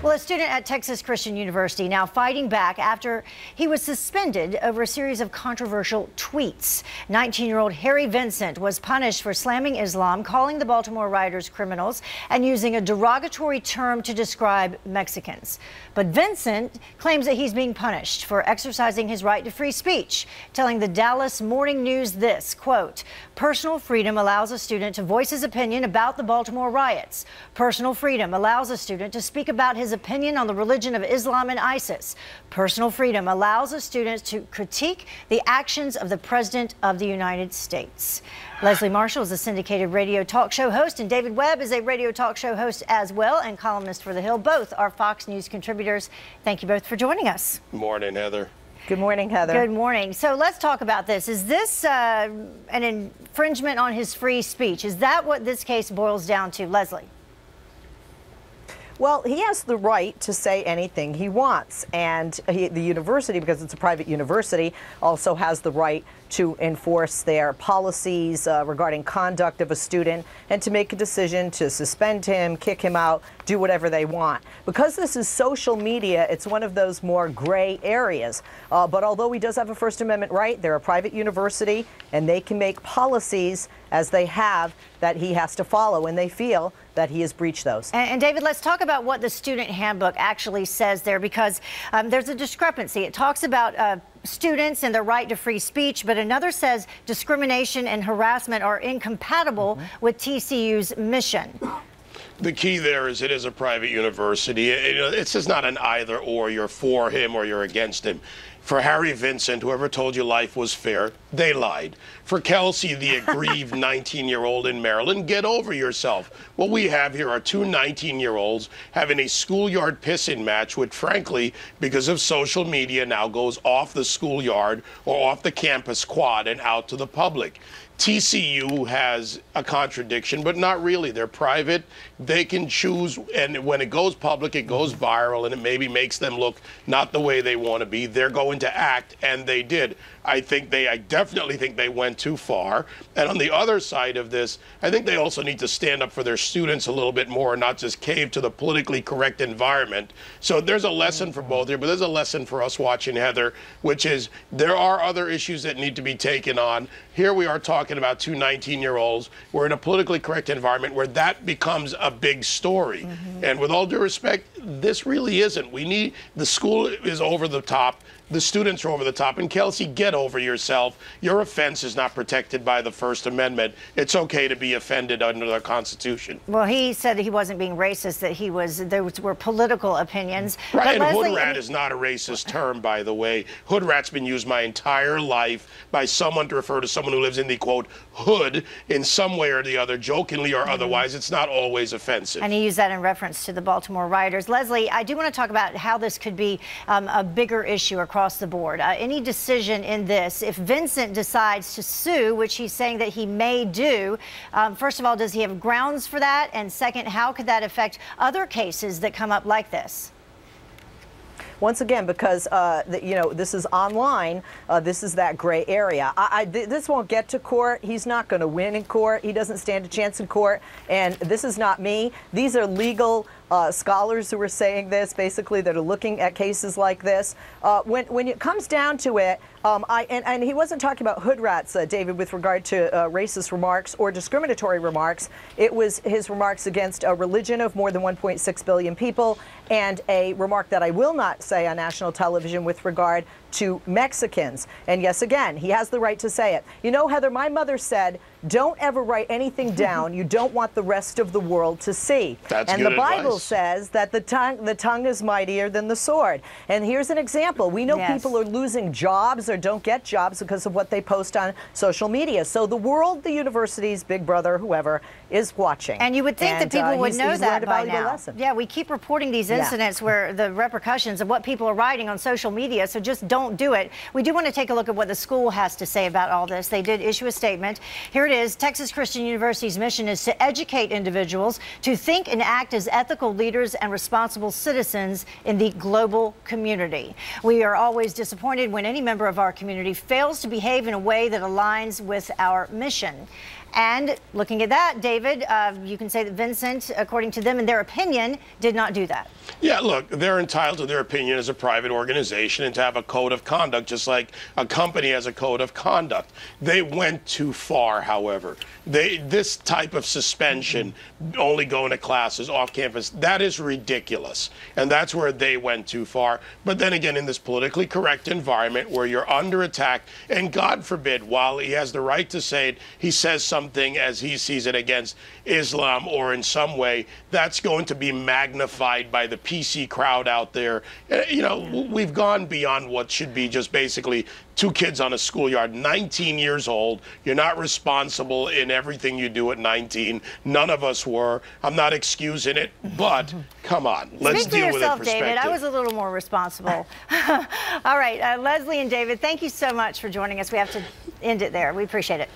Well, a student at Texas Christian University now fighting back after he was suspended over a series of controversial tweets. 19-year-old Harry Vincent was punished for slamming Islam, calling the Baltimore rioters criminals, and using a derogatory term to describe Mexicans. But Vincent claims that he's being punished for exercising his right to free speech, telling the Dallas Morning News this, quote, "Personal freedom allows a student to voice his opinion about the Baltimore riots. Personal freedom allows a student to speak about his opinion on the religion of Islam and ISIS. Personal freedom allows a student to critique the actions of the President of the United States." Leslie Marshall is a syndicated radio talk show host, and David Webb is a radio talk show host as well and columnist for The Hill. Both are Fox News contributors. Thank you both for joining us. Good morning, Heather. Good morning, Heather. Good morning. So let's talk about this. Is this an infringement on his free speech? Is that what this case boils down to, Leslie? Well, he has the right to say anything he wants, and the university, because it's a private university, also has the right to enforce their policies regarding conduct of a student and to make a decision to suspend him, kick him out, do whatever they want. Because this is social media, it's one of those more gray areas. But although he does have a First Amendment right, they're a private university, and they can make policies as they have that he has to follow, and they feel that he has breached those. And David, let's talk about what the student handbook actually says there, because there's a discrepancy. It talks about students and their right to free speech, but another says discrimination and harassment are incompatible with TCU's mission. The key there is it is a private university. It's just not an either or. You're for him or you're against him. For Harry Vincent, whoever told you life was fair, they lied. For Kelsey, the aggrieved 19-year-old in Maryland, get over yourself. What we have here are two 19-year-olds having a schoolyard pissing match, which frankly, because of social media, now goes off the schoolyard or off the campus quad and out to the public. TCU has a contradiction, but not really. They're private. They can choose, and when it goes public, it goes viral, and it maybe makes them look not the way they want to be. They're going to act, and they did. I definitely think they went too far. And on the other side of this, I think they also need to stand up for their students a little bit more and not just cave to the politically correct environment. So there's a lesson for both here, but there's a lesson for us watching, Heather, which is there are other issues that need to be taken on. Here we are talking about two 19-year-olds. We're in a politically correct environment where that becomes a big story. And with all due respect, this really isn't. The school is over the top. The students are over the top. And Kelsey, get over yourself. Your offense is not protected by the First Amendment. It's okay to be offended under the Constitution. Well, he said that he wasn't being racist, that there were political opinions. Right, and hood-rat is not a racist term, by the way. Hood-rat's been used my entire life by someone to refer to someone who lives in the, quote, hood in some way or the other, jokingly or otherwise. It's not always offensive. And he used that in reference to the Baltimore rioters. Leslie, I do want to talk about how this could be a bigger issue across the board. Any decision in this, if Vincent decides to sue, which he's saying that he may do, first of all, does he have grounds for that? And second, how could that affect other cases that come up like this? Once again, because this is online, this is that gray area. This won't get to court. He's not going to win in court. He doesn't stand a chance in court. And this is not me. These are legal scholars who are saying this, basically, that are looking at cases like this. When it comes down to it, and he wasn't talking about hood rats, David, with regard to racist remarks or discriminatory remarks. It was his remarks against a religion of more than 1.6 billion people, and a remark that I will not say on national television with regard to Mexicans. And yes, again, he has the right to say it. You know, Heather, my mother said, don't ever write anything down you don't want the rest of the world to see. That's and good the Bible advice. says that the tongue is mightier than the sword. And here's an example. We know people are losing jobs or don't get jobs because of what they post on social media. So the world, the universities, Big Brother, whoever, is watching. And you would think that people would know that by now. Lesson. Yeah, we keep reporting these incidents where the repercussions of what people are writing on social media, so just don't do it. We do want to take a look at what the school has to say about all this. They did issue a statement. Here it is. Texas Christian University's mission is to educate individuals to think and act as ethical leaders and responsible citizens in the global community. We are always disappointed when any member of our community fails to behave in a way that aligns with our mission. And looking at that, David, you can say that Vincent, according to them, in their opinion, did not do that. Yeah, look, they're entitled to their opinion as a private organization and to have a code of conduct, just like a company has a code of conduct. They went too far, however. This type of suspension, only going to classes off campus, that is ridiculous. And that's where they went too far. But then again, in this politically correct environment where you're under attack, and God forbid, while he has the right to say it, he says something as he sees it against Islam or in some way, that's going to be magnified by the PC crowd out there. You know, we've gone beyond what should be just basically two kids on a schoolyard, 19 years old. You're not responsible in everything you do at 19. None of us were. I'm not excusing it, but come on, let's Speak for deal yourself, with it. David. I was a little more responsible. All right, Leslie and David, thank you so much for joining us. We have to end it there. We appreciate it.